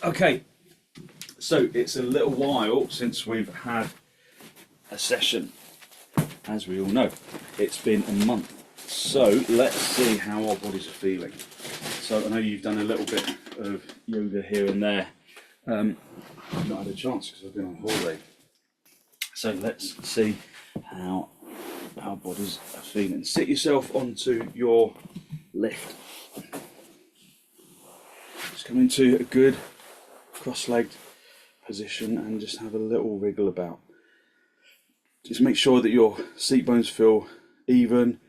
Okay, so it's a little while since we've had a session, as we all know. It's been a month. So let's see how our bodies are feeling. So I know you've done a little bit of yoga here and there. I've not had a chance because I've been on holiday. So let's see how our bodies are feeling. Sit yourself onto your lift. Just come into a good cross-legged position and just have a little wriggle about. Just make sure that your seat bones feel even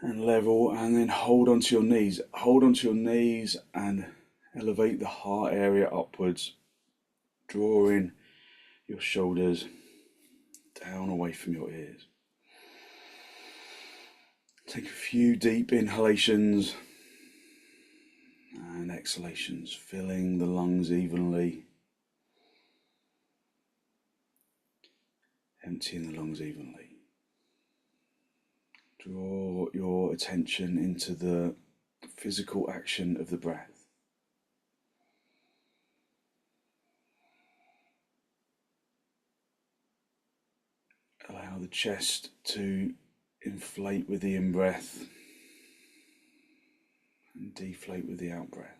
and level, and then hold onto your knees. Hold onto your knees and elevate the heart area upwards, drawing your shoulders down away from your ears. Take a few deep inhalations and exhalations, filling the lungs evenly, emptying the lungs evenly. Draw your attention into the physical action of the breath. Allow the chest to inflate with the in-breath and deflate with the out-breath.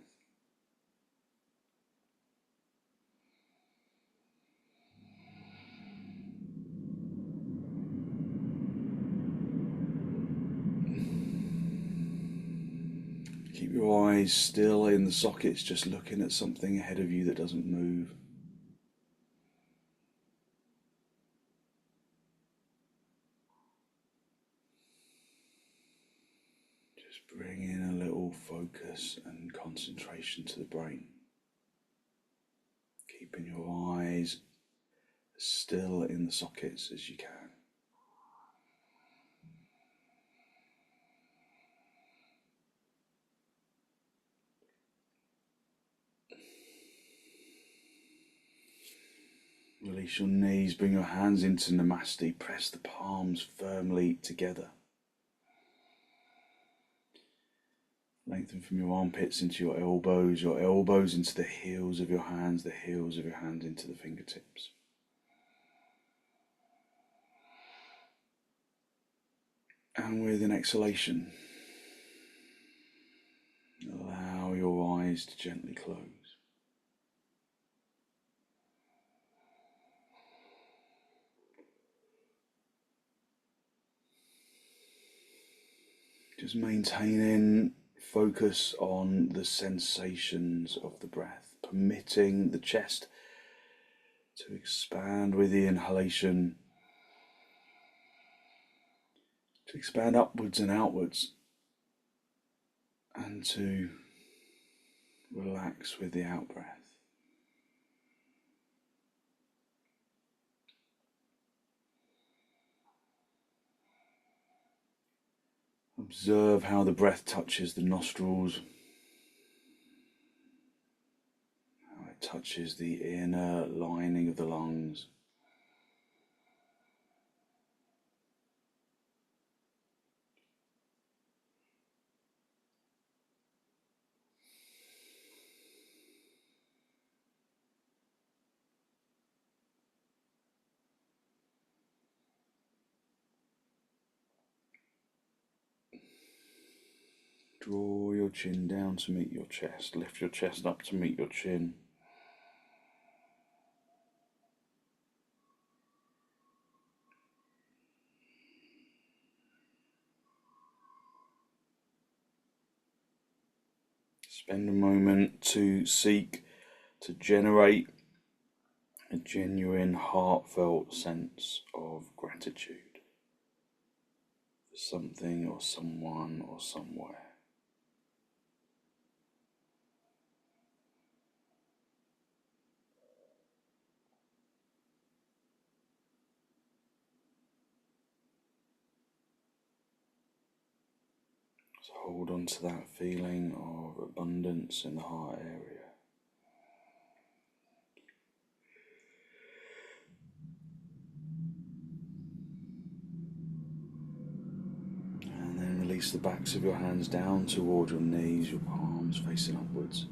Keep your eyes still in the sockets, just looking at something ahead of you that doesn't move. Just bring in a little focus and concentration to the brain. Keeping your eyes as still in the sockets as you can. Release your knees, bring your hands into Namaste, press the palms firmly together. Lengthen from your armpits into your elbows into the heels of your hands, the heels of your hands into the fingertips. And with an exhalation, allow your eyes to gently close. Just maintaining focus on the sensations of the breath, permitting the chest to expand with the inhalation, to expand upwards and outwards, and to relax with the out-breath. Observe how the breath touches the nostrils, how it touches the inner lining of the lungs. Draw your chin down to meet your chest. Lift your chest up to meet your chin. Spend a moment to seek to generate a genuine, heartfelt sense of gratitude for something or someone or somewhere. So hold on to that feeling of abundance in the heart area. And then release the backs of your hands down toward your knees, your palms facing upwards.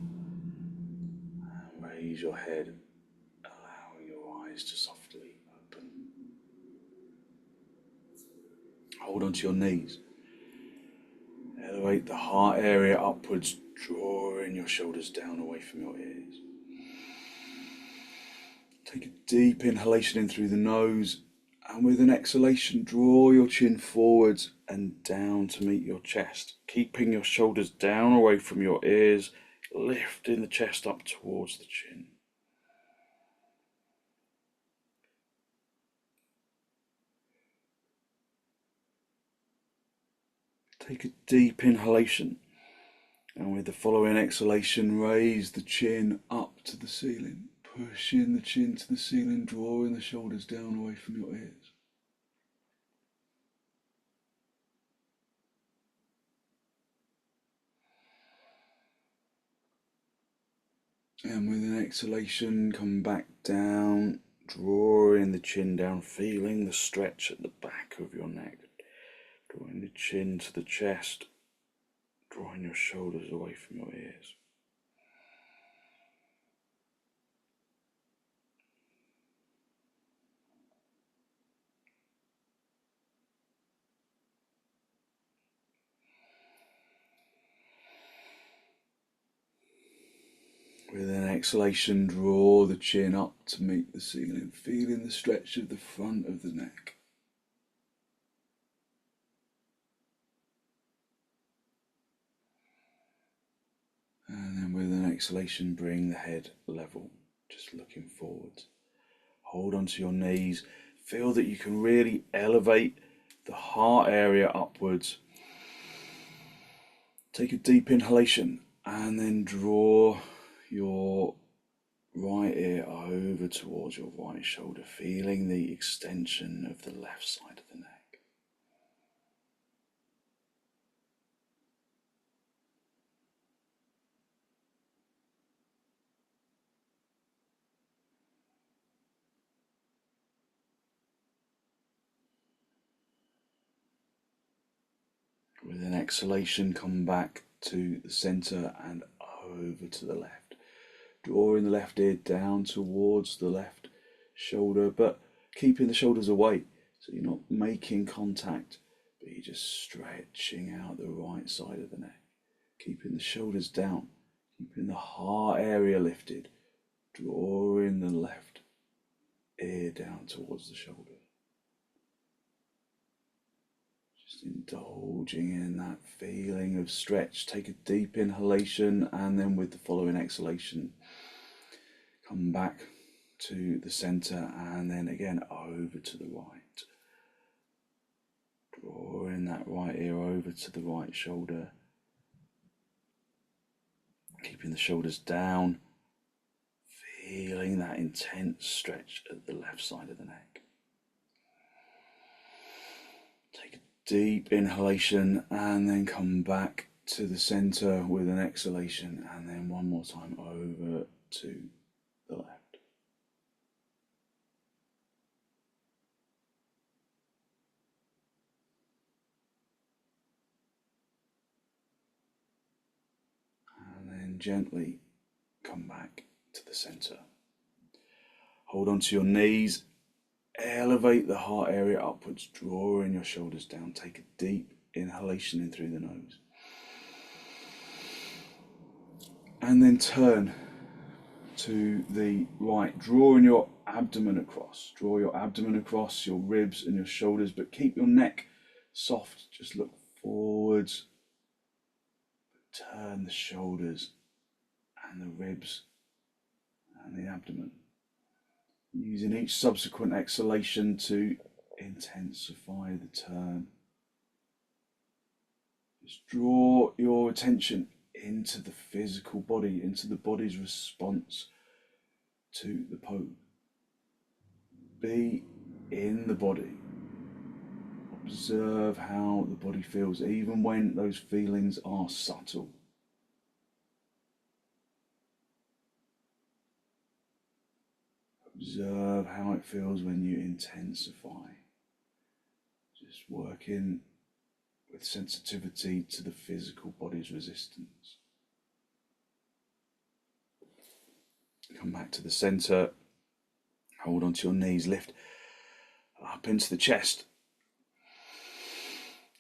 raise your head, allowing your eyes to softly open. Hold onto your knees. Elevate the heart area upwards, drawing your shoulders down away from your ears. Take a deep inhalation in through the nose, and with an exhalation, draw your chin forwards and down to meet your chest, keeping your shoulders down away from your ears, lifting the chest up towards the chin. Take a deep inhalation, and with the following exhalation, raise the chin up to the ceiling, pushing the chin to the ceiling, drawing the shoulders down away from your ears. And with an exhalation, come back down, drawing the chin down, feeling the stretch at the back of your neck, drawing the chin to the chest, drawing your shoulders away from your ears. With an exhalation, draw the chin up to meet the ceiling, feeling the stretch of the front of the neck. And then with an exhalation, bring the head level, just looking forward. Hold onto your knees. Feel that you can really elevate the heart area upwards. Take a deep inhalation and then draw your right ear over towards your right shoulder, feeling the extension of the left side of the neck. With an exhalation, come back to the center and over to the left. Drawing the left ear down towards the left shoulder, but keeping the shoulders away, so you're not making contact, but you're just stretching out the right side of the neck. Keeping the shoulders down, keeping the heart area lifted, drawing the left ear down towards the shoulder. Just indulging in that feeling of stretch. Take a deep inhalation, and then with the following exhalation, come back to the center and then again over to the right. Drawing that right ear over to the right shoulder. Keeping the shoulders down. Feeling that intense stretch at the left side of the neck. Take a deep inhalation and then come back to the center with an exhalation, and then one more time over to the left. And then gently come back to the center. Hold onto your knees. Elevate the heart area upwards, drawing your shoulders down. Take a deep inhalation in through the nose. And then turn to the right, drawing your abdomen across. Draw your abdomen across your ribs and your shoulders, but keep your neck soft. Just look forwards. Turn the shoulders and the ribs and the abdomen. Using each subsequent exhalation to intensify the turn. Just draw your attention into the physical body, into the body's response to the pose. Be in the body. Observe how the body feels, even when those feelings are subtle. Observe how it feels when you intensify. Just working with sensitivity to the physical body's resistance. Come back to the center. Hold onto your knees, lift up into the chest.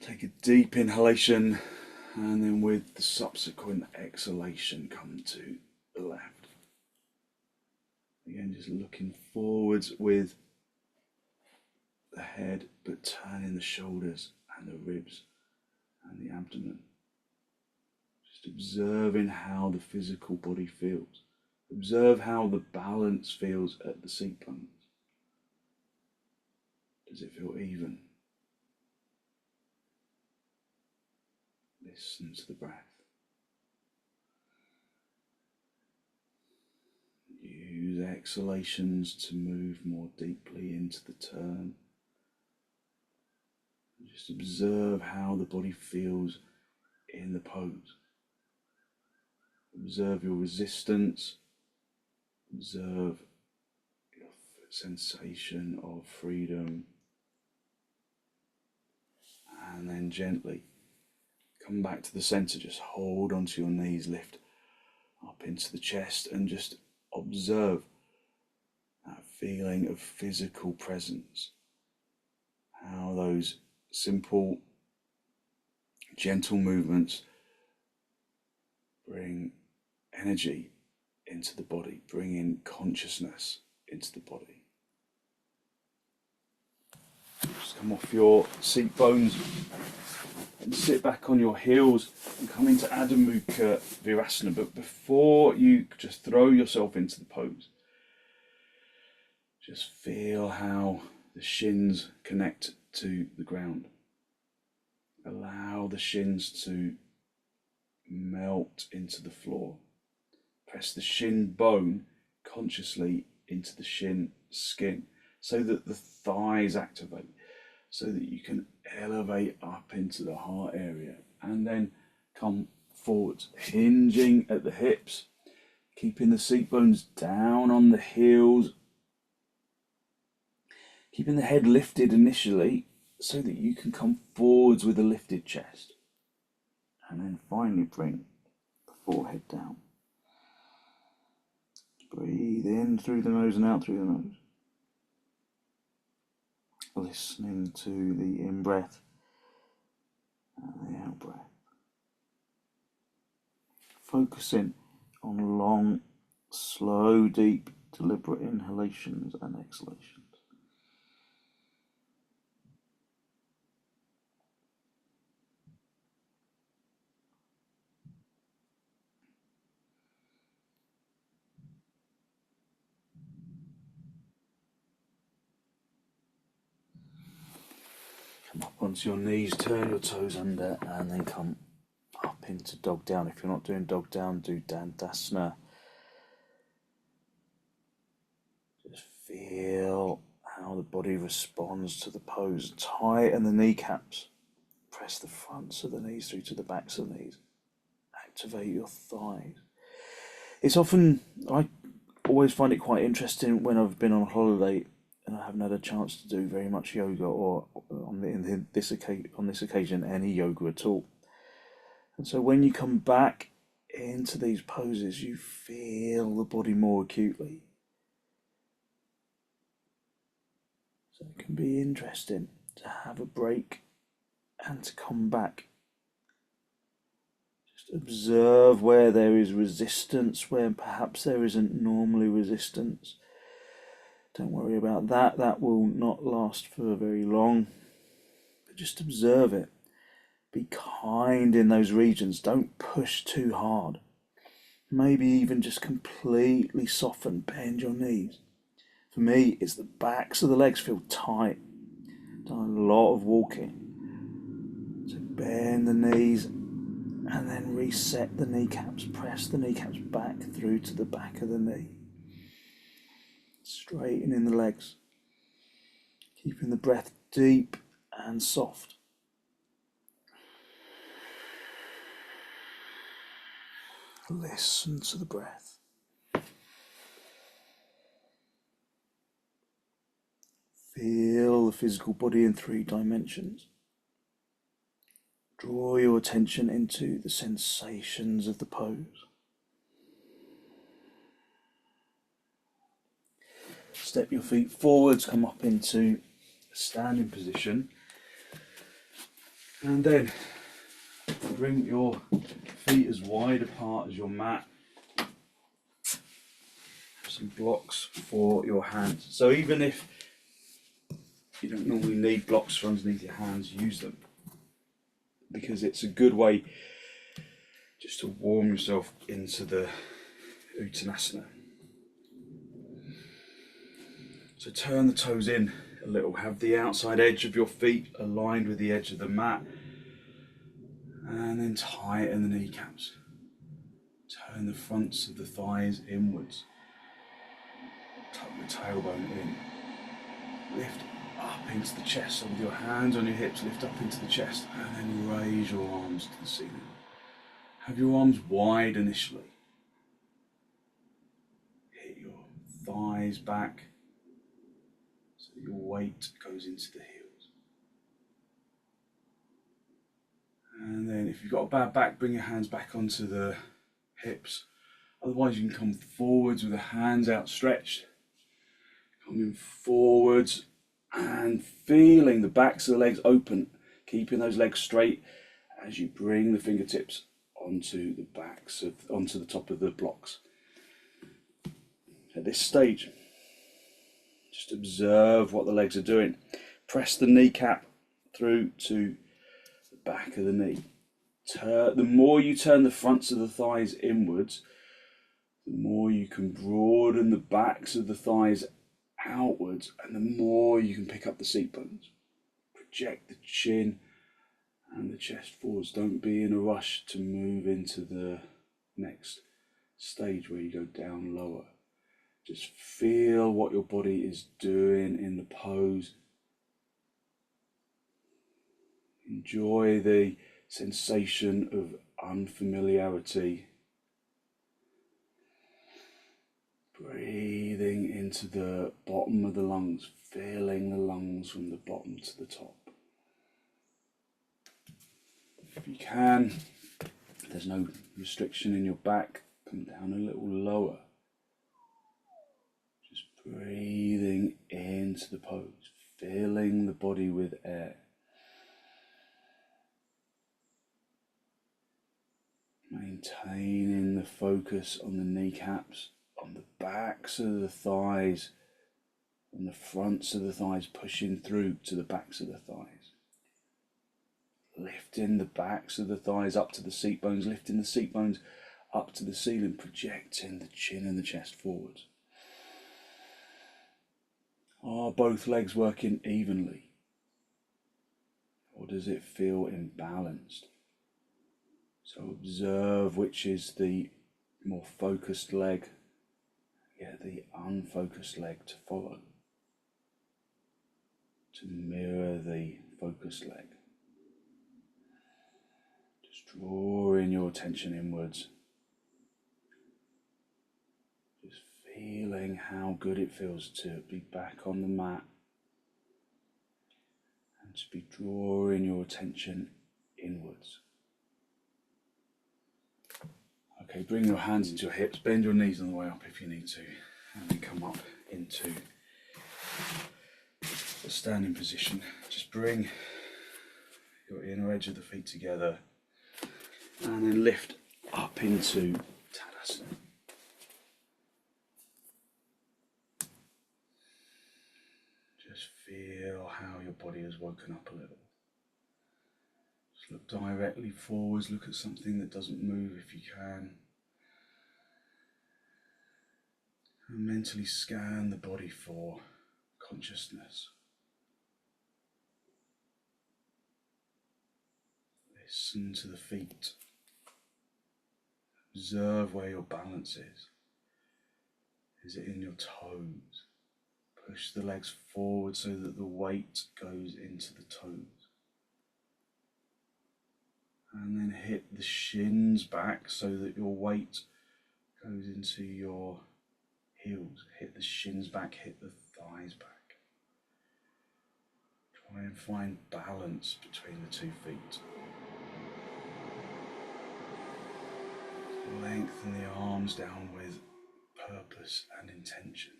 Take a deep inhalation, and then with the subsequent exhalation, come to the left. Again, just looking forwards with the head, but turning the shoulders and the ribs and the abdomen. Just observing how the physical body feels. Observe how the balance feels at the seat bones. Does it feel even? Listen to the breath. Use exhalations to move more deeply into the turn. Just observe how the body feels in the pose. Observe your resistance. Observe your sensation of freedom. And then gently come back to the center. Just hold onto your knees, lift up into the chest, and just observe that feeling of physical presence. How those simple, gentle movements bring energy into the body, bring in consciousness into the body. Just come off your seat bones and sit back on your heels and come into Adho Mukha Virasana. But before you just throw yourself into the pose, just feel how the shins connect to the ground. Allow the shins to melt into the floor. Press the shin bone consciously into the shin skin so that the thighs activate, so that you can elevate up into the heart area, and then come forwards, hinging at the hips, keeping the seat bones down on the heels, keeping the head lifted initially so that you can come forwards with a lifted chest, and then finally bring the forehead down. Breathe in through the nose and out through the nose. Listening to the in-breath and the out-breath. Focusing on long, slow, deep, deliberate inhalations and exhalations. Come up onto your knees, turn your toes under, and then come up into dog down. If you're not doing dog down, do dandasana. Just feel how the body responds to the pose. Tighten the kneecaps. Press the fronts of the knees through to the backs of the knees. Activate your thighs. It's often, I always find it quite interesting when I've been on holiday and I haven't had a chance to do very much yoga, or on this occasion any yoga at all. And so when you come back into these poses, you feel the body more acutely. So it can be interesting to have a break and to come back. Just observe where there is resistance, where perhaps there isn't normally resistance. Don't worry about that. That will not last for very long. But just observe it. Be kind in those regions. Don't push too hard. Maybe even just completely soften, bend your knees. For me, it's the backs of the legs feel tight. Done a lot of walking. So bend the knees and then reset the kneecaps. Press the kneecaps back through to the back of the knee. Straightening the legs. Keeping the breath deep and soft. Listen to the breath. Feel the physical body in 3 dimensions. Draw your attention into the sensations of the pose. Step your feet forwards, come up into a standing position, and then bring your feet as wide apart as your mat. Some blocks for your hands. So even if you don't normally need blocks for underneath your hands, use them, because it's a good way just to warm yourself into the uttanasana. So turn the toes in a little, have the outside edge of your feet aligned with the edge of the mat, and then tighten the kneecaps. Turn the fronts of the thighs inwards. Tuck the tailbone in. Lift up into the chest. So with your hands on your hips, lift up into the chest, and then raise your arms to the ceiling. Have your arms wide initially. Hit your thighs back so that your weight goes into the heels. And then if you've got a bad back, bring your hands back onto the hips. Otherwise you can come forwards with the hands outstretched. Coming forwards and feeling the backs of the legs open, keeping those legs straight as you bring the fingertips onto the top of the blocks. At this stage, just observe what the legs are doing. Press the kneecap through to the back of the knee. The more you turn the fronts of the thighs inwards, the more you can broaden the backs of the thighs outwards, and the more you can pick up the seat bones. Project the chin and the chest forwards. Don't be in a rush to move into the next stage where you go down lower. Just feel what your body is doing in the pose. Enjoy the sensation of unfamiliarity. Breathing into the bottom of the lungs, feeling the lungs from the bottom to the top. If you can, there's no restriction in your back, come down a little lower. Just breathing into the pose, filling the body with air. Maintaining the focus on the kneecaps, on the backs of the thighs, on the fronts of the thighs, pushing through to the backs of the thighs. Lifting the backs of the thighs up to the seat bones, lifting the seat bones up to the ceiling, projecting the chin and the chest forwards. Are both legs working evenly? Or does it feel imbalanced? So observe which is the more focused leg, get the unfocused leg to follow, to mirror the focused leg. Just drawing your attention inwards, just feeling how good it feels to be back on the mat and to be drawing your attention inwards. Okay, bring your hands into your hips, bend your knees on the way up if you need to, and then come up into the standing position. Just bring your inner edge of the feet together and then lift up into dandasana. Just feel how your body has woken up a little. Just look directly forwards, look at something that doesn't move if you can. And mentally scan the body for consciousness. Listen to the feet. Observe where your balance is. Is it in your toes? Push the legs forward so that the weight goes into the toes. And then hit the shins back so that your weight goes into your heels. Hit the shins back, hit the thighs back. Try and find balance between the 2 feet. Lengthen the arms down with purpose and intention.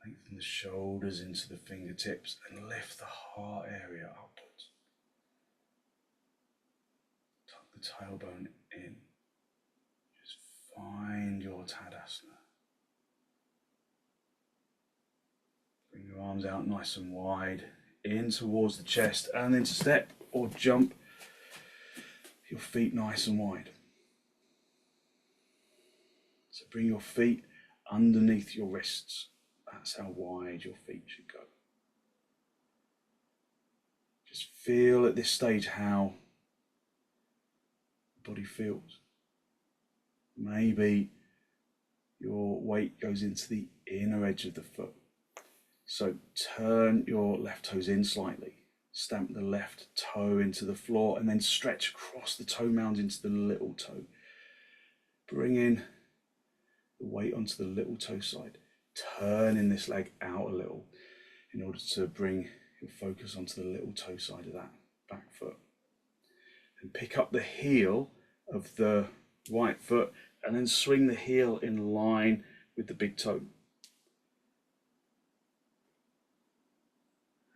Lengthen the shoulders into the fingertips and lift the heart area upwards. Tuck the tailbone in. Just find your Tadasana. Bring your arms out nice and wide, in towards the chest, and then step or jump your feet nice and wide. So bring your feet underneath your wrists. That's how wide your feet should go. Just feel at this stage how the body feels. Maybe your weight goes into the inner edge of the foot. So turn your left toes in slightly. Stamp the left toe into the floor and then stretch across the toe mound into the little toe. Bring in the weight onto the little toe side. Turning this leg out a little in order to bring your focus onto the little toe side of that back foot. And pick up the heel of the right foot and then swing the heel in line with the big toe.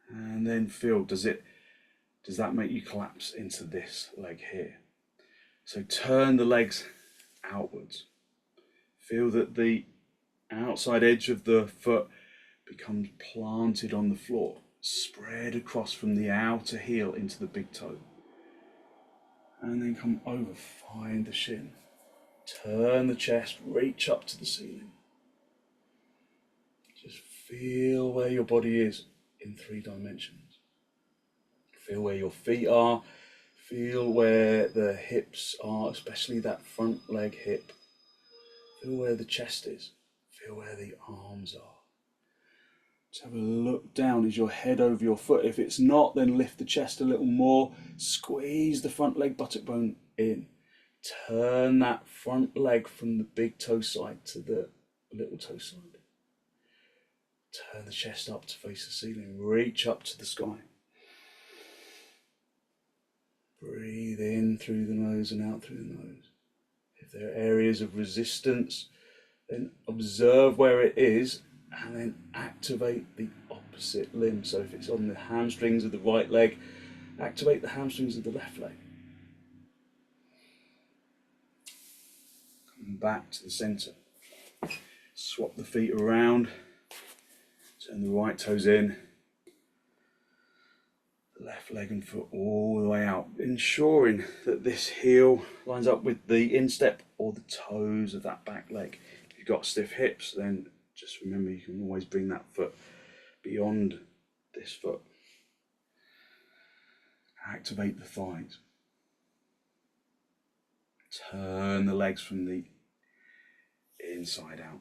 And then feel, does that make you collapse into this leg here? So turn the legs outwards. Feel that the outside edge of the foot becomes planted on the floor. Spread across from the outer heel into the big toe. And then come over, find the shin. Turn the chest, reach up to the ceiling. Just feel where your body is in 3 dimensions. Feel where your feet are. Feel where the hips are, especially that front leg hip. Feel where the chest is. Feel where the arms are. Just have a look down. Is your head over your foot? If it's not, then lift the chest a little more. Squeeze the front leg buttock bone in. Turn that front leg from the big toe side to the little toe side. Turn the chest up to face the ceiling. Reach up to the sky. Breathe in through the nose and out through the nose. If there are areas of resistance, then observe where it is and then activate the opposite limb. So if it's on the hamstrings of the right leg, activate the hamstrings of the left leg. Come back to the center. Swap the feet around. Turn the right toes in. The left leg and foot all the way out, ensuring that this heel lines up with the instep or the toes of that back leg. If you've got stiff hips, then just remember you can always bring that foot beyond this foot. Activate the thighs. Turn the legs from the inside out.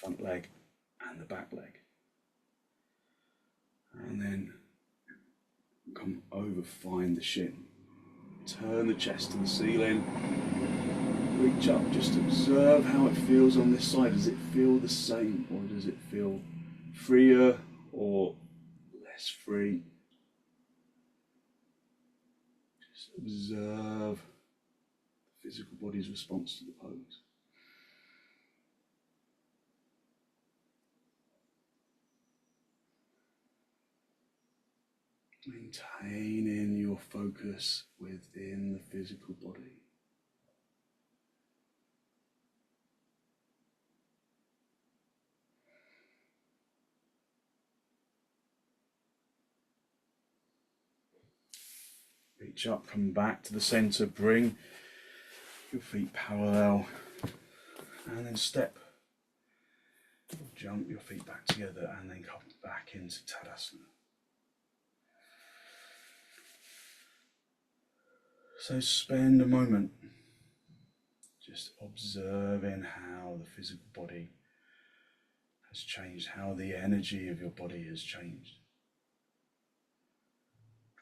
Front leg and the back leg. And then come over, find the shin. Turn the chest to the ceiling. Reach up, just observe how it feels on this side. Does it feel the same, or does it feel freer or less free? Just observe the physical body's response to the pose. Maintaining your focus within the physical body. Reach up, come back to the center, bring your feet parallel, and then step. Jump your feet back together and then come back into Tadasana. So spend a moment just observing how the physical body has changed, how the energy of your body has changed.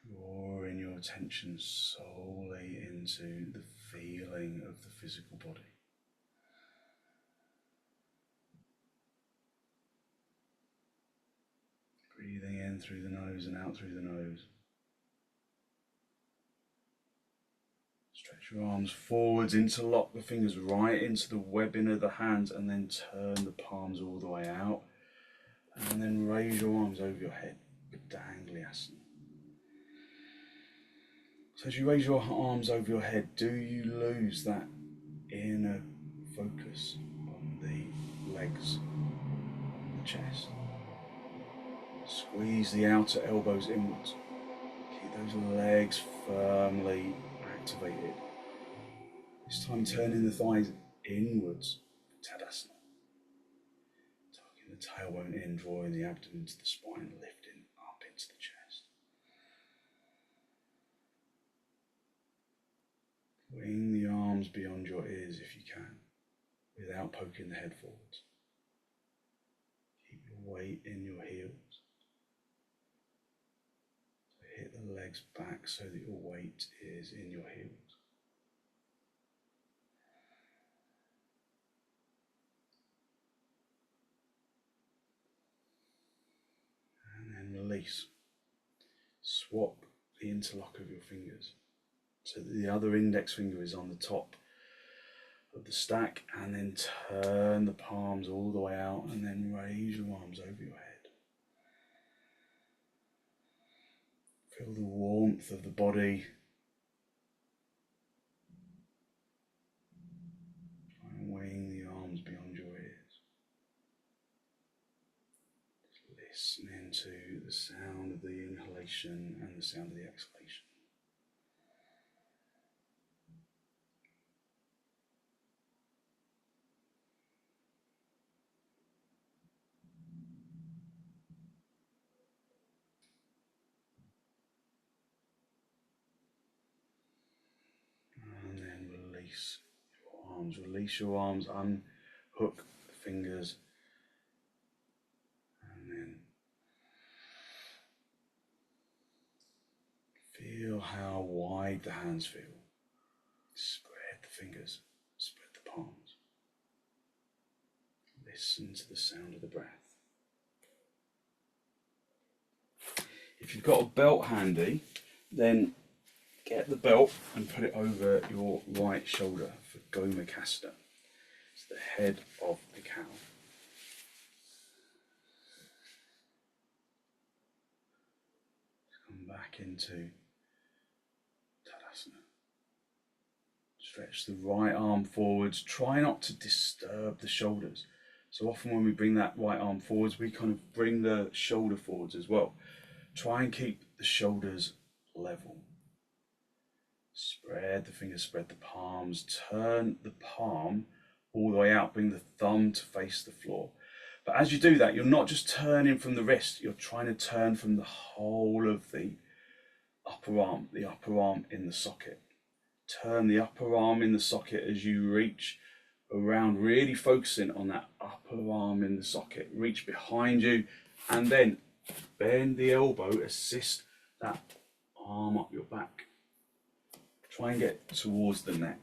Drawing your attention solely into the feeling of the physical body. Breathing in through the nose and out through the nose. Stretch Your arms forwards, interlock the fingers right into the webbing of the hands, and then turn the palms all the way out. And then raise your arms over your head, baddangulyasana. So as you raise your arms over your head, do you lose that inner focus on the legs, on the chest? Squeeze the outer elbows inwards. Keep those legs firmly activated. This time turning the thighs inwards for tadasana. Tucking the tailbone in, drawing the abdomen to the spine, lifting up into the chest. Wing the arms beyond your ears if you can, without poking the head forwards. Keep your weight in your heels. So hit the legs back so that your weight is in your heels. Release. Swap the interlock of your fingers so that the other index finger is on the top of the stack, and then turn the palms all the way out, and then raise your arms over your head. Feel the warmth of the body. Try and wing the arms beyond your ears. Listening to the sound of the inhalation and the sound of the exhalation. And then release your arms. Release your arms, unhook the fingers, and then feel how wide the hands feel. Spread the fingers, spread the palms. Listen to the sound of the breath. If you've got a belt handy, then get the belt and put it over your right shoulder for gomukhsasana. It's the head of the cow. Come back into tadasana. Stretch the right arm forwards. Try not to disturb the shoulders. So often when we bring that right arm forwards, we kind of bring the shoulder forwards as well. Try and keep the shoulders level. Spread the fingers, spread the palms. Turn the palm all the way out. Bring the thumb to face the floor. But as you do that, you're not just turning from the wrist. You're trying to turn from the whole of the upper arm in the socket. Turn the upper arm in the socket as you reach around, really focusing on that upper arm in the socket. Reach behind you and then bend the elbow, assist that arm up your back. Try and get towards the neck.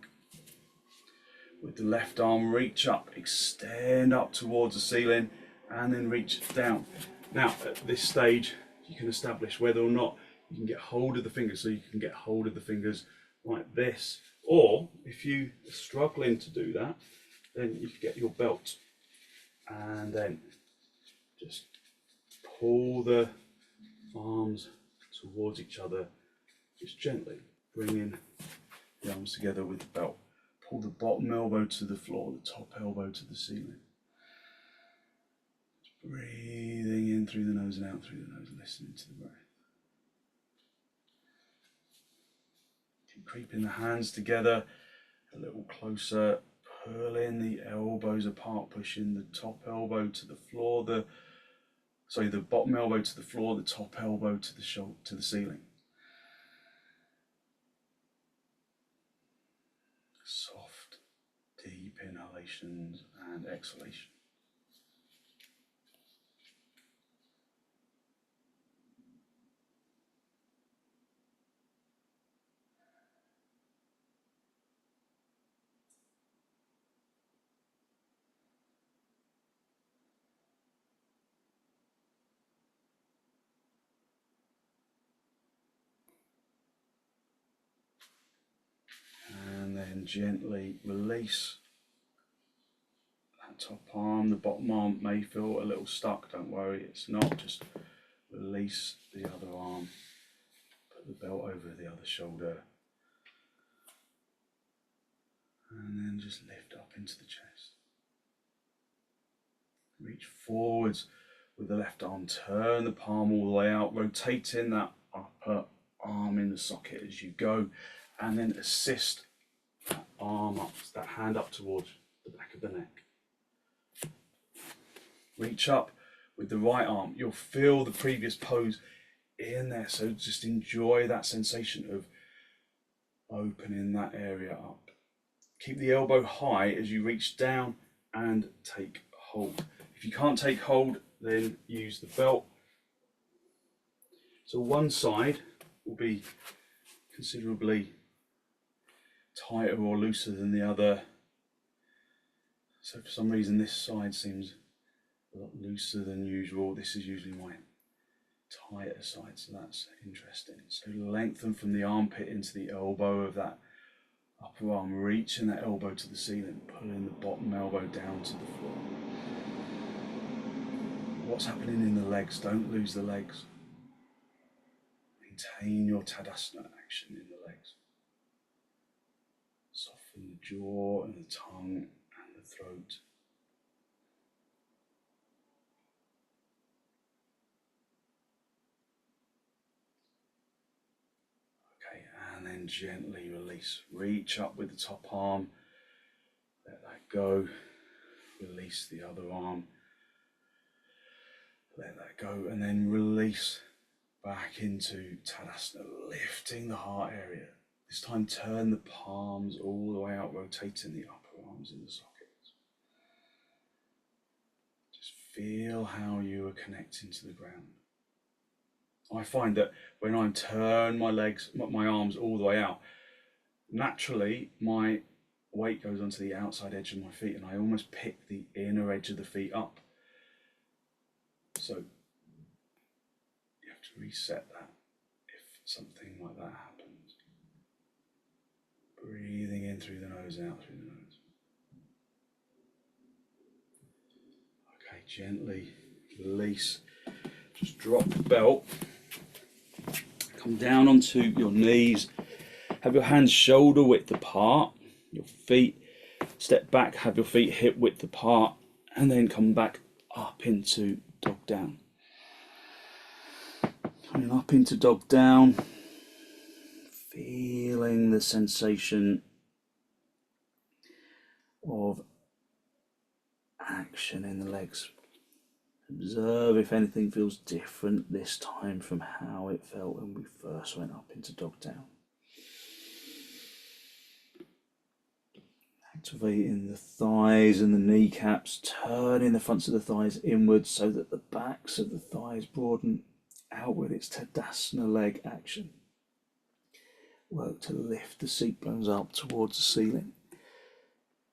With the left arm, reach up, extend up towards the ceiling, and then reach down. Now, at this stage, you can establish whether or not you can get hold of the fingers. So you can get hold of the fingers like this, or if you are struggling to do that, then you can get your belt and then just pull the arms towards each other, just gently bringing the arms together with the belt. Pull the bottom elbow to the floor, the top elbow to the ceiling. Just breathing in through the nose and out through the nose, listening to the breath. Keep creeping the hands together a little closer, pulling the elbows apart, pushing the top elbow to the floor, the bottom elbow to the floor, the top elbow to the ceiling. Soft, deep inhalations and exhalations. then gently release that top arm. The bottom arm may feel a little stuck, don't worry, it's not. Just release the other arm, put the belt over the other shoulder, and then just lift up into the chest. Reach forwards with the left arm, turn the palm all the way out, rotating that upper arm in the socket as you go, and then assist that arm up, that hand up towards the back of the neck. Reach up with the right arm. You'll feel the previous pose in there, so just enjoy that sensation of opening that area up. Keep the elbow high as you reach down and take hold. If you can't take hold, then use the belt. So one side will be considerably tighter or looser than the other. So for some reason this side seems a lot looser than usual. This is usually my tighter side, so that's interesting. So lengthen from the armpit into the elbow of that upper arm, reaching that elbow to the ceiling, pulling the bottom elbow down to the floor. What's happening in the legs? Don't lose the legs. Maintain your tadasana action in the legs. Soften the jaw and the tongue and the throat. Okay, and then gently release. Reach up with the top arm. Let that go. Release the other arm. Let that go, and then release back into Tadasana, lifting the heart area. This time turn the palms all the way out, rotating the upper arms in the sockets. Just feel how you are connecting to the ground. I find that when I turn my legs, my arms all the way out, naturally my weight goes onto the outside edge of my feet and I almost pick the inner edge of the feet up. So you have to reset that if something like that happens. Breathing in through the nose and out through the nose. Okay, gently release. Just drop the belt. Come down onto your knees. Have your hands shoulder width apart. Your feet step back, have your feet hip width apart, and then come back up into dog down. Coming up into dog down, feeling the sensation of action in the legs. Observe if anything feels different this time from how it felt when we first went up into dog down. Activating the thighs and the kneecaps, turning the fronts of the thighs inwards so that the backs of the thighs broaden outward. It's Tadasana leg action. Work to lift the seat bones up towards the ceiling.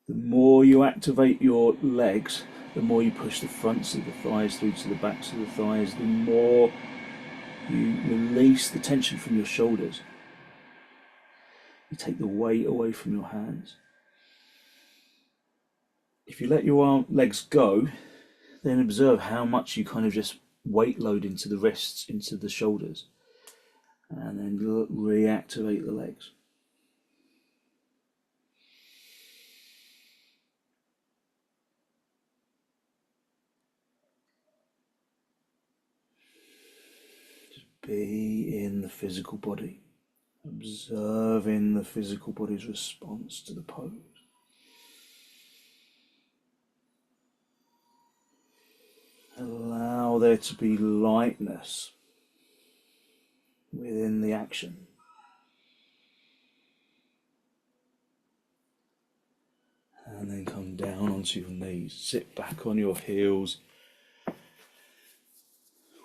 The more you activate your legs, the more you push the fronts of the thighs through to the backs of the thighs, the more you release the tension from your shoulders. You take the weight away from your hands. If you let your legs go, then observe how much you kind of just weight load into the wrists, into the shoulders, and then reactivate the legs. Just be in the physical body, observing the physical body's response to the pose. Allow there to be lightness within the action. And then come down onto your knees. Sit back on your heels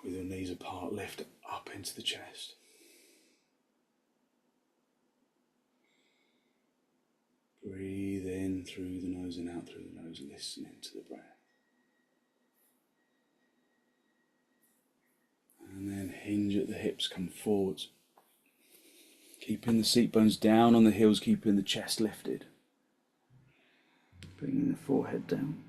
with your knees apart. Lift up into the chest. Breathe in through the nose and out through the nose, listening to the breath. And then hinge at the hips, come forwards. Keeping the seat bones down on the heels, keeping the chest lifted. Bringing the forehead down.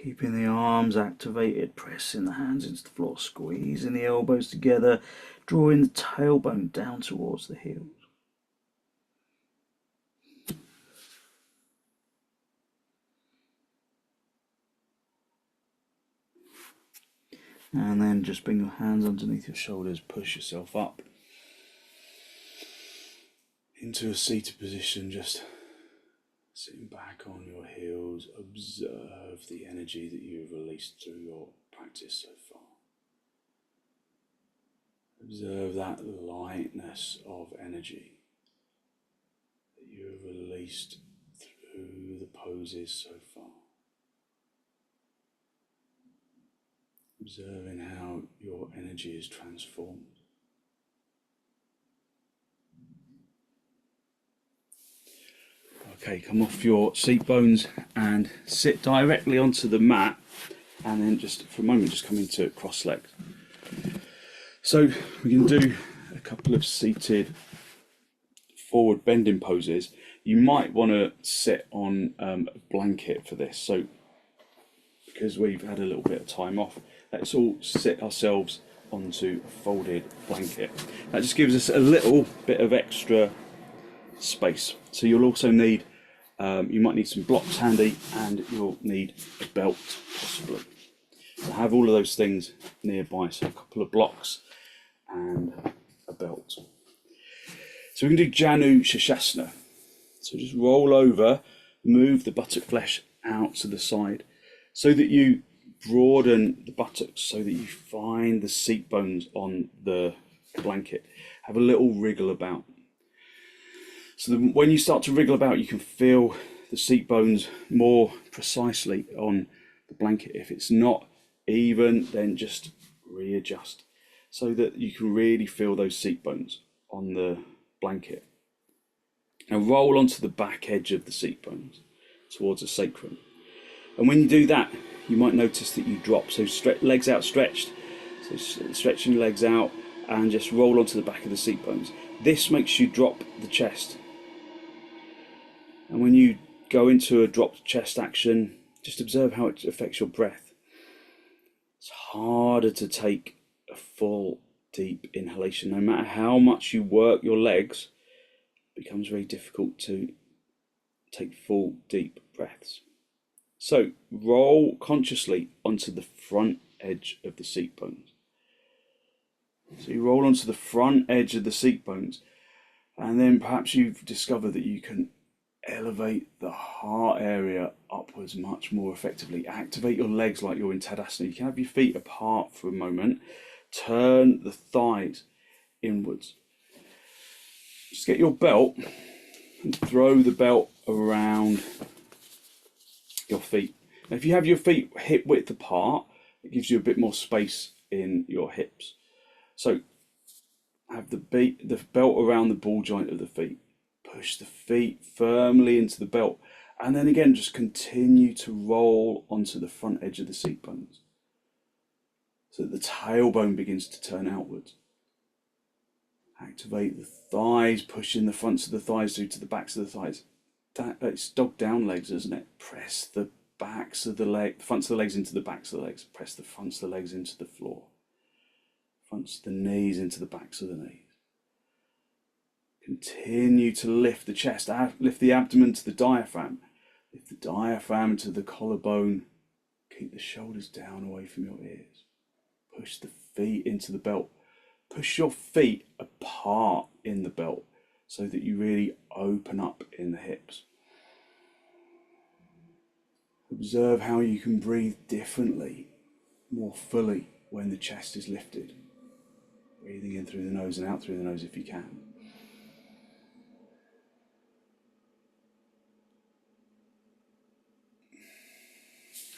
Keeping the arms activated, pressing the hands into the floor, squeezing the elbows together, drawing the tailbone down towards the heels. And then just bring your hands underneath your shoulders, push yourself up into a seated position, just sitting back on your heels. Observe the energy that you've released through your practice so far. Observe that lightness of energy that you have released through the poses so far. Observing how your energy is transformed. Okay, come off your seat bones and sit directly onto the mat, and then just for a moment just come into cross legs. So we can do a couple of seated forward bending poses. You might want to sit on a blanket for this. So because we've had a little bit of time off, let's all sit ourselves onto a folded blanket. That just gives us a little bit of extra space. So you'll also need, you might need some blocks handy, and you'll need a belt possibly. So have all of those things nearby, so a couple of blocks and a belt. So we can do janu sirsasana. So just roll over, move the buttock flesh out to the side so that you broaden the buttocks, so that you find the seat bones on the blanket. Have a little wriggle about. So that when you start to wriggle about, you can feel the seat bones more precisely on the blanket. If it's not even, then just readjust so that you can really feel those seat bones on the blanket. Now roll onto the back edge of the seat bones towards the sacrum. And when you do that, you might notice that you drop. So legs outstretched, so stretching your legs out, and just roll onto the back of the seat bones. This makes you drop the chest. And when you go into a dropped chest action, just observe how it affects your breath. It's harder to take a full deep inhalation. No matter how much you work your legs, it becomes very difficult to take full deep breaths. So roll consciously onto the front edge of the seat bones. So you roll onto the front edge of the seat bones, and then perhaps you've discovered that you can elevate the heart area upwards much more effectively. Activate your legs like you're in Tadasana. You can have your feet apart for a moment. Turn the thighs inwards. Just get your belt and throw the belt around your feet. Now, if you have your feet hip width apart, it gives you a bit more space in your hips. So have the belt around the ball joint of the feet. Push the feet firmly into the belt, and then again just continue to roll onto the front edge of the seat bones so that the tailbone begins to turn outwards. Activate the thighs, pushing the fronts of the thighs through to the backs of the thighs. It's dog down legs, isn't it? Press the backs of the fronts of the legs into the backs of the legs. Press the fronts of the legs into the floor. Fronts of the knees into the backs of the knees. Continue to lift the chest, lift the abdomen to the diaphragm. Lift the diaphragm to the collarbone. Keep the shoulders down away from your ears. Push the feet into the belt. Push your feet apart in the belt so that you really open up in the hips. Observe how you can breathe differently more fully when the chest is lifted. Breathing in through the nose and out through the nose if you can.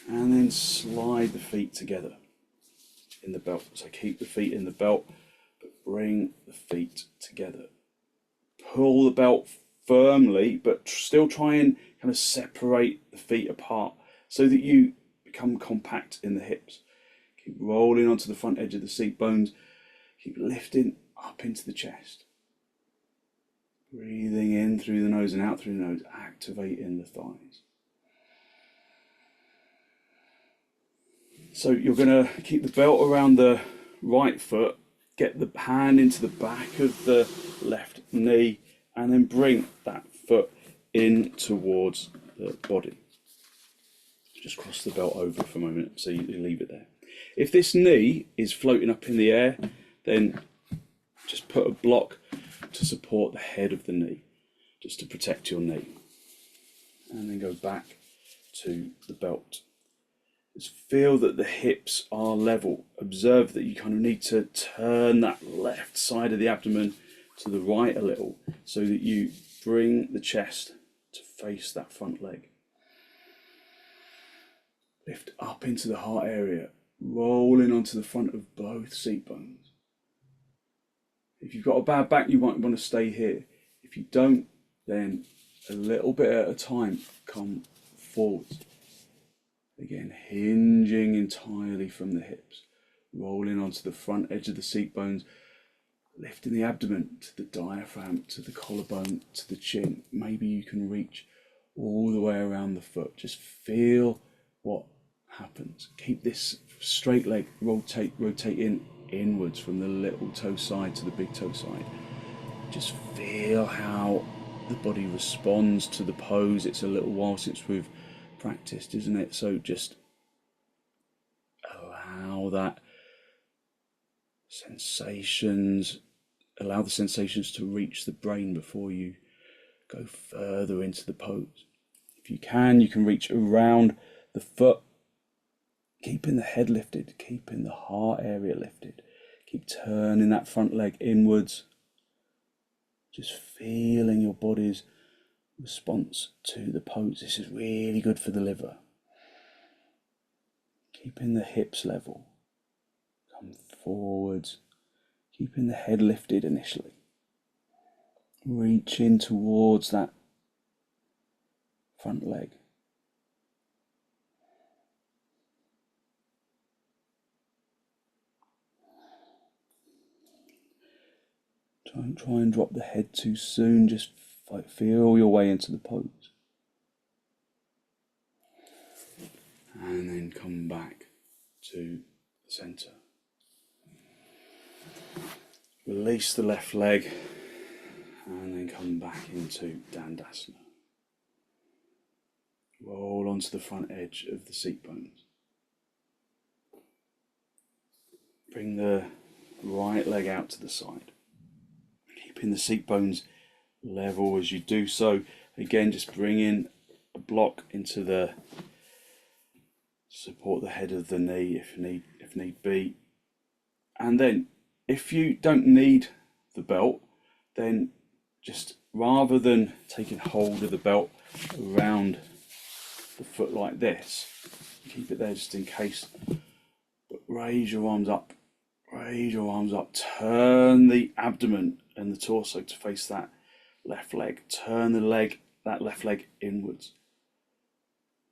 And then slide the feet together in the belt. So keep the feet in the belt, but bring the feet together. Pull the belt firmly, but still try and kind of separate the feet apart so that you become compact in the hips. Keep rolling onto the front edge of the seat bones. Keep lifting up into the chest. Breathing in through the nose and out through the nose, activating the thighs. So you're going to keep the belt around the right foot, get the hand into the back of the left knee, and then bring that foot in towards the body. Just cross the belt over for a moment, so you leave it there. If this knee is floating up in the air, then just put a block to support the head of the knee, just to protect your knee. And then go back to the belt. Just feel that the hips are level. Observe that you kind of need to turn that left side of the abdomen to the right a little, so that you bring the chest to face that front leg. Lift up into the heart area, rolling onto the front of both seat bones. If you've got a bad back, you might want to stay here. If you don't, then a little bit at a time, come forwards. Again, hinging entirely from the hips, rolling onto the front edge of the seat bones, lifting the abdomen to the diaphragm, to the collarbone, to the chin. Maybe you can reach all the way around the foot. Just feel what happens. Keep this straight leg rotating inwards from the little toe side to the big toe side. Just feel how the body responds to the pose. It's a little while since we've practiced, isn't it? So just allow that sensations, allow the sensations to reach the brain before you go further into the pose. If you can reach around the foot, keeping the head lifted, keeping the heart area lifted. Keep turning that front leg inwards, just feeling your body's response to the pose. This is really good for the liver. Keeping the hips level, come forwards, keeping the head lifted initially. Reach in towards that front leg. Don't try and drop the head too soon, just feel your way into the pose. And then come back to the centre. Release the left leg and then come back into dandasana. Roll onto the front edge of the seat bones. Bring the right leg out to the side. Keeping the seat bones level as you do so. Again, just bring in a block into the support the head of the knee if need be. And then if you don't need the belt, then just rather than taking hold of the belt around the foot like this, keep it there just in case, but raise your arms up, turn the abdomen and the torso to face that left leg, turn that left leg inwards.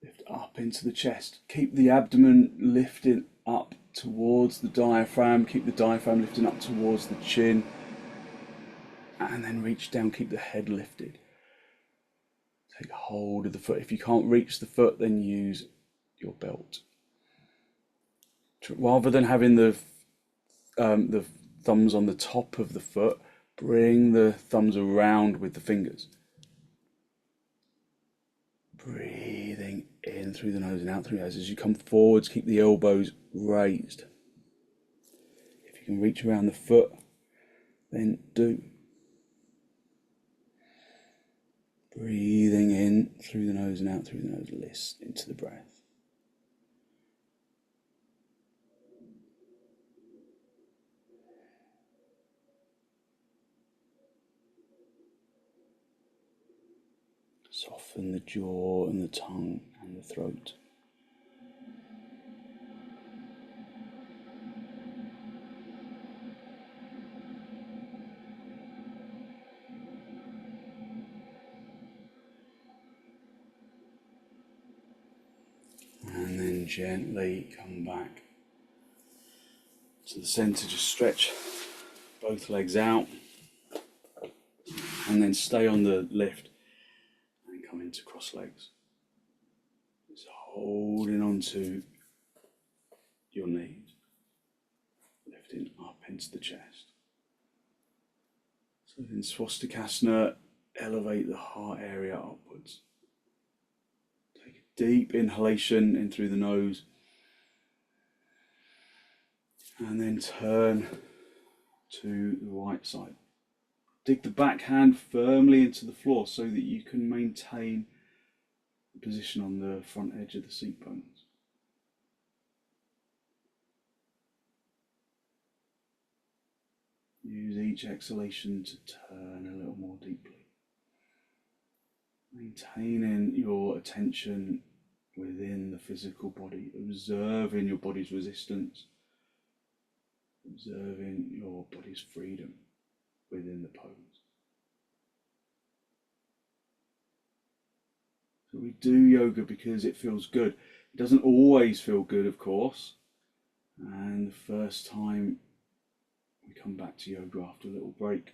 Lift up into the chest. Keep the abdomen lifted up towards the diaphragm. Keep the diaphragm lifting up towards the chin. And then reach down. Keep the head lifted. Take hold of the foot. If you can't reach the foot, then use your belt. Rather than having the thumbs on the top of the foot, bring the thumbs around with the fingers. Breathing in through the nose and out through the nose. As you come forwards, keep the elbows raised. If you can reach around the foot, then do. Breathing in through the nose and out through the nose. Listen to the breath. Soften the jaw and the tongue and the throat. And then gently come back to the centre. Just stretch both legs out and then stay on the lift and come into cross legs. Just holding on to your knees, lifting up into the chest. So in swastikasana, elevate the heart area upwards. Take a deep inhalation in through the nose and then turn to the right side. Dig the back hand firmly into the floor so that you can maintain the position on the front edge of the seat bones. Use each exhalation to turn a little more deeply. Maintaining your attention within the physical body, observing your body's resistance, observing your body's freedom within the pose. So we do yoga because it feels good. It doesn't always feel good, of course, and the first time we come back to yoga after a little break,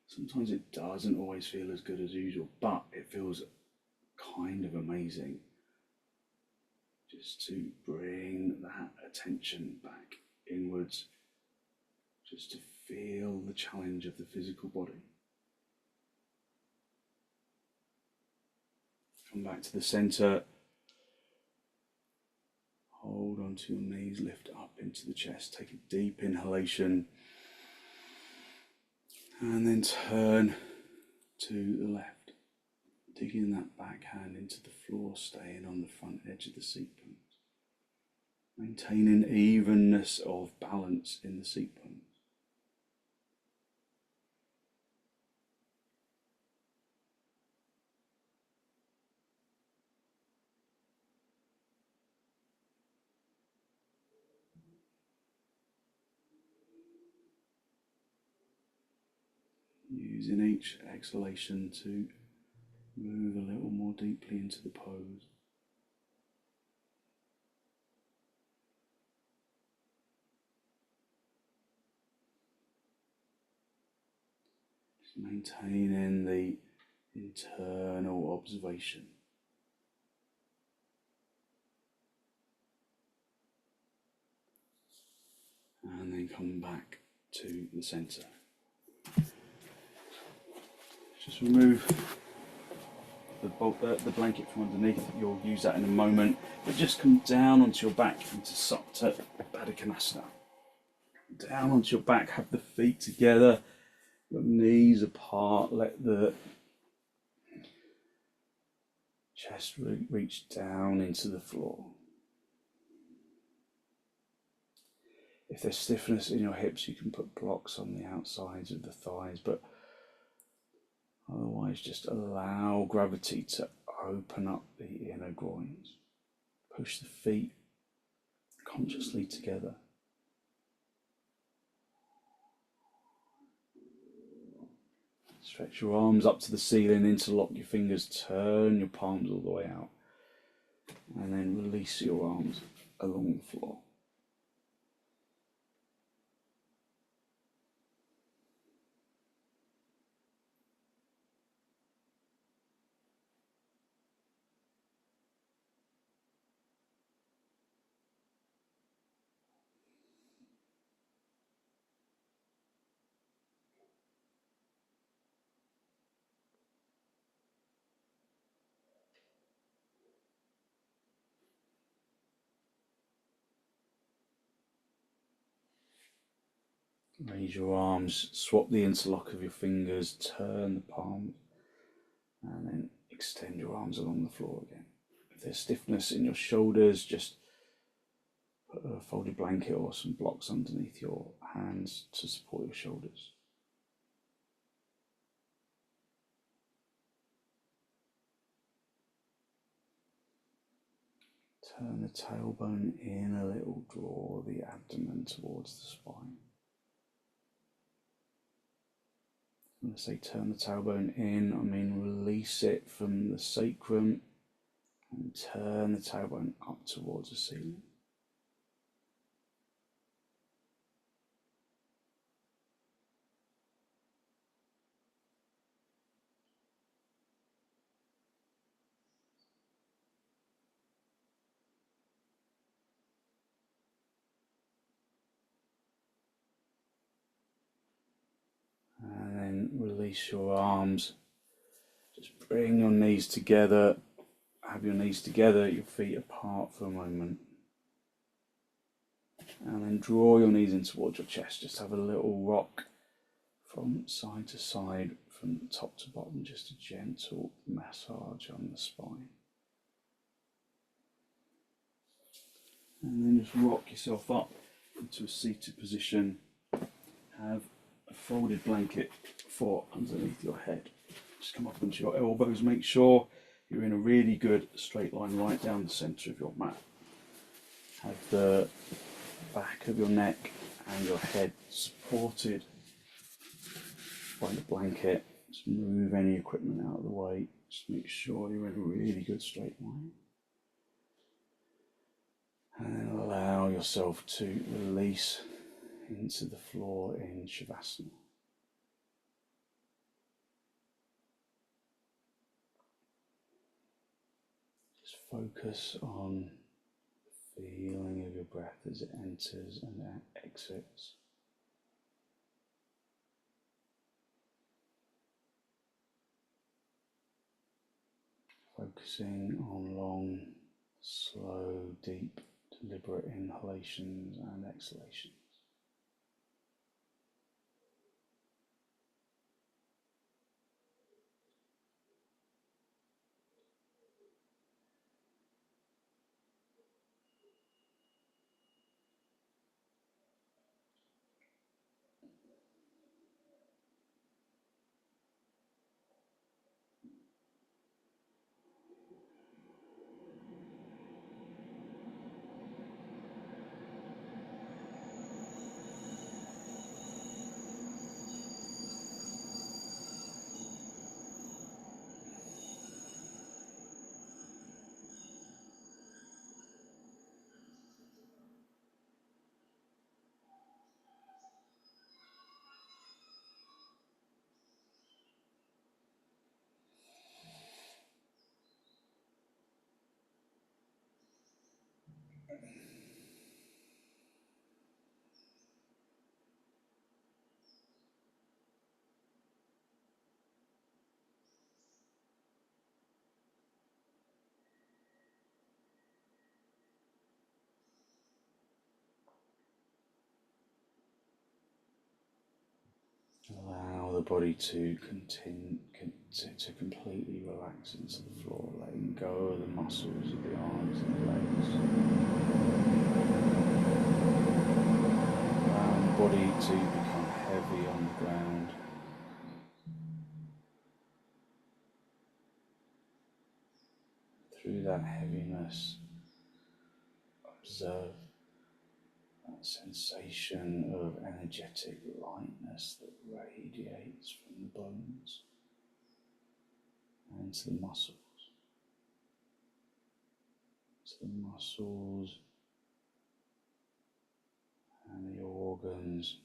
sometimes it doesn't always feel as good as usual, but it feels kind of amazing just to bring that attention back inwards, just to feel the challenge of the physical body. Come back to the centre, hold onto your knees, lift up into the chest, take a deep inhalation and then turn to the left, digging that back hand into the floor, staying on the front edge of the seat bones, maintaining evenness of balance in the seat bones. Using each exhalation to move a little more deeply into the pose. Just maintaining the internal observation. And then come back to the centre. Just remove the blanket from underneath. You'll use that in a moment. But just come down onto your back into supta, baddangulyasana. Down onto your back, have the feet together, your knees apart. Let the chest reach down into the floor. If there's stiffness in your hips, you can put blocks on the outsides of the thighs, but otherwise, just allow gravity to open up the inner groins. Push the feet consciously together. Stretch your arms up to the ceiling, interlock your fingers, turn your palms all the way out, and then release your arms along the floor. Raise your arms, swap the interlock of your fingers, turn the palms, and then extend your arms along the floor again. If there's stiffness in your shoulders, just put a folded blanket or some blocks underneath your hands to support your shoulders. . Turn the tailbone in a little, draw the abdomen towards the spine. When I say turn the tailbone in, I mean release it from the sacrum and turn the tailbone up towards the ceiling. And then release your arms. Just bring your knees together. Have your knees together, your feet apart for a moment. And then draw your knees in towards your chest. Just have a little rock from side to side, from top to bottom. Just a gentle massage on the spine. And then just rock yourself up into a seated position. Have a folded blanket for underneath your head. Just come up onto your elbows. Make sure you're in a really good straight line right down the centre of your mat. Have the back of your neck and your head supported by the blanket. Just move any equipment out of the way. Just make sure you're in a really good straight line. And then allow yourself to release into the floor in sirvasana. Just focus on the feeling of your breath as it enters and exits. Focusing on long, slow, deep, deliberate inhalations and exhalations. Allow the body to continue to completely relax into the floor, letting go of the muscles of the arms and the legs. Allow the body to become heavy on the ground. Through that heaviness, observe that sensation of energetic lightness that radiates from the bones and to the muscles. To the muscles and the organs.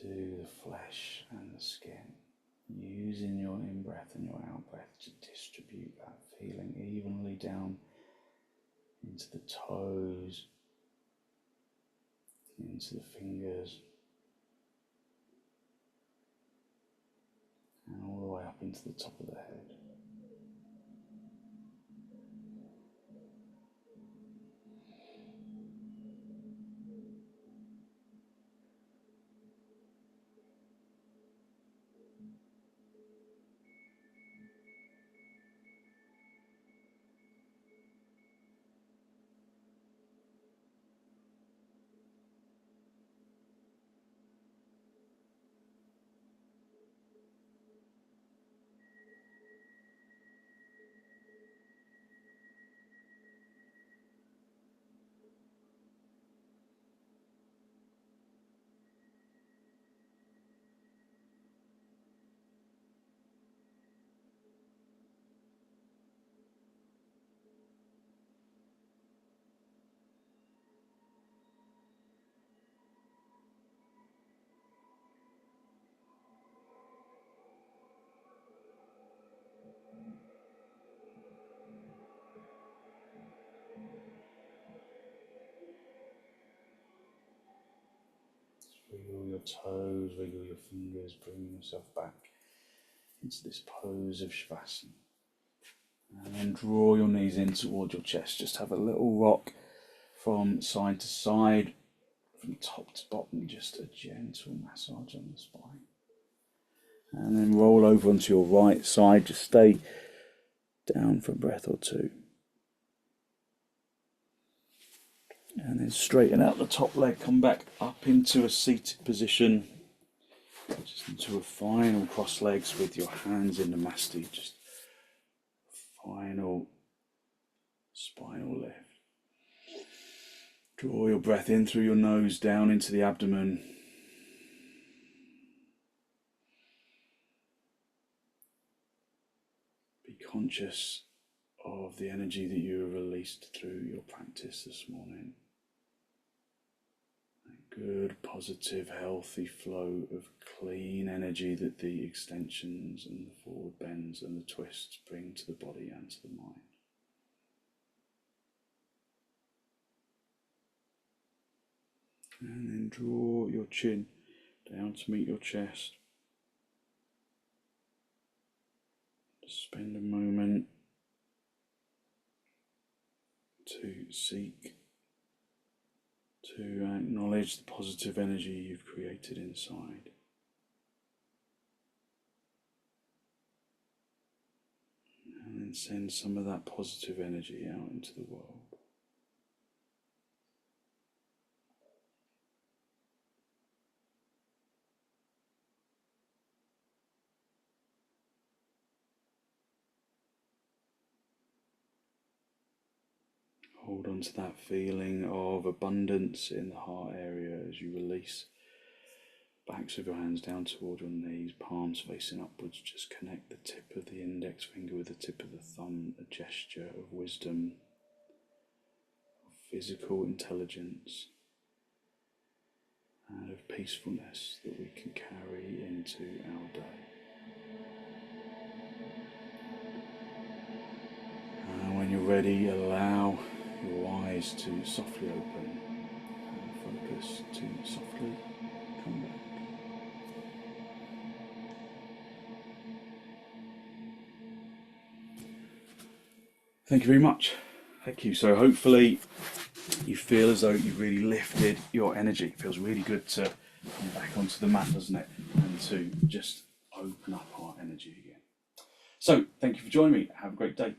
To the flesh and the skin, using your in-breath and your out-breath to distribute that feeling evenly down into the toes, into the fingers, and all the way up into the top of the head. Wiggle your toes, wiggle your fingers, bring yourself back into this pose of shavasana. And then draw your knees in towards your chest. Just have a little rock from side to side, from top to bottom, just a gentle massage on the spine. And then roll over onto your right side. Just stay down for a breath or two. And then straighten out the top leg, come back up into a seated position. Just into a final cross legs with your hands in the masti. Just final spinal lift. Draw your breath in through your nose, down into the abdomen. Be conscious of the energy that you have released through your practice this morning. A good, positive, healthy flow of clean energy that the extensions and the forward bends and the twists bring to the body and to the mind. And then draw your chin down to meet your chest. Just spend a moment to seek to acknowledge the positive energy you've created inside. And then send some of that positive energy out into the world. Hold on to that feeling of abundance in the heart area as you release backs of your hands down toward your knees, palms facing upwards. Just connect the tip of the index finger with the tip of the thumb, a gesture of wisdom, of physical intelligence, and of peacefulness that we can carry into our day. And when you're ready, allow your eyes to softly open and focus to softly come back. Thank you very much. Thank you. So hopefully you feel as though you've really lifted your energy. It feels really good to come back onto the mat, doesn't it? And to just open up our energy again. So thank you for joining me. Have a great day.